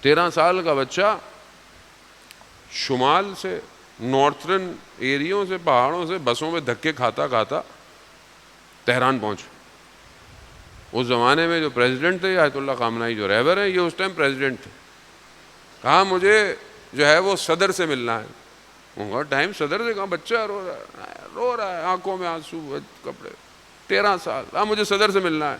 13 سال کا بچہ شمال سے، نارتھرن ایریوں سے، پہاڑوں سے بسوں میں دھکے کھاتا کھاتا تہران پہنچ. اس زمانے میں جو پریزیڈنٹ تھے آیت اللہ خامنہئی جو رہبر ہیں، یہ اس ٹائم پریزیڈنٹ تھے. کہا مجھے جو ہے وہ صدر سے ملنا ہے. ان کا ٹائم صدر سے، کہاں بچہ رو رہا ہے آنکھوں میں آنسو، کپڑے، 13 سال. مجھے صدر سے ملنا ہے.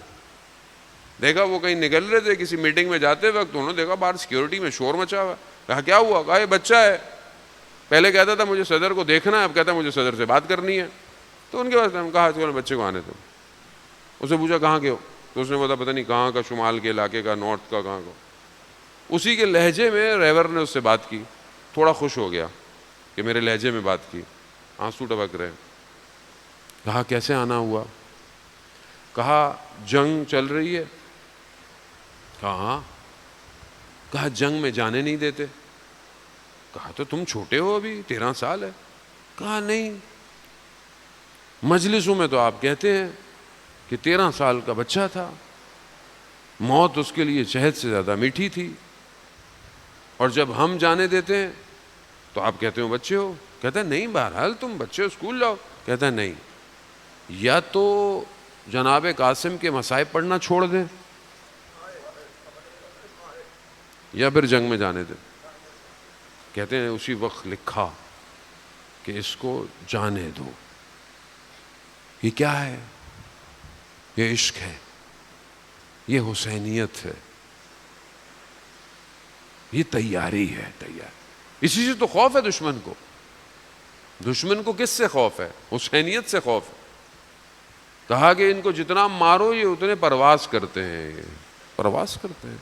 دیکھا وہ کہیں نکل رہے تھے کسی میٹنگ میں جاتے وقت، انہوں نے دیکھا باہر سیکیورٹی میں شور مچا ہوا. کہا کیا ہوا؟ کہا یہ بچہ ہے، پہلے کہتا تھا مجھے صدر کو دیکھنا ہے، اب کہتا ہے مجھے صدر سے بات کرنی ہے. تو ان کے پاس ہم کہا بچے کو آنے دو. اسے پوچھا کہاں کے ہو؟ تو اس نے بولا پتہ نہیں کہاں کا، شمال کے علاقے کا، نارتھ کا، کہاں کا. اسی کے لہجے میں رہبر نے اس سے بات کی. تھوڑا خوش ہو گیا کہ میرے لہجے میں بات کی، آنسو ٹپک رہے. کہا کیسے آنا ہوا؟ کہا جنگ چل رہی ہے. کہا ہاں. کہا جنگ میں جانے نہیں دیتے. کہا تو تم چھوٹے ہو، ابھی 13 سال ہے. کہا نہیں، مجلسوں میں تو آپ کہتے ہیں کہ 13 سال کا بچہ تھا، موت اس کے لیے شہد سے زیادہ میٹھی تھی، اور جب ہم جانے دیتے ہیں تو آپ کہتے ہو بچے ہو. کہتا ہے نہیں، بہرحال تم بچے ہو، اسکول جاؤ. کہتا ہے نہیں، یا تو جناب قاسم کے مصائب پڑھنا چھوڑ دیں یا پھر جنگ میں جانے دیں. کہتے ہیں اسی وقت لکھا کہ اس کو جانے دو. یہ کیا ہے؟ یہ عشق ہے، یہ حسینیت ہے، یہ تیاری ہے. اسی سے تو خوف ہے دشمن کو. دشمن کو کس سے خوف ہے؟ حسینیت سے خوف ہے. کہا کہ ان کو جتنا مارو یہ اتنے پرواز کرتے ہیں، یہ پرواز کرتے ہیں.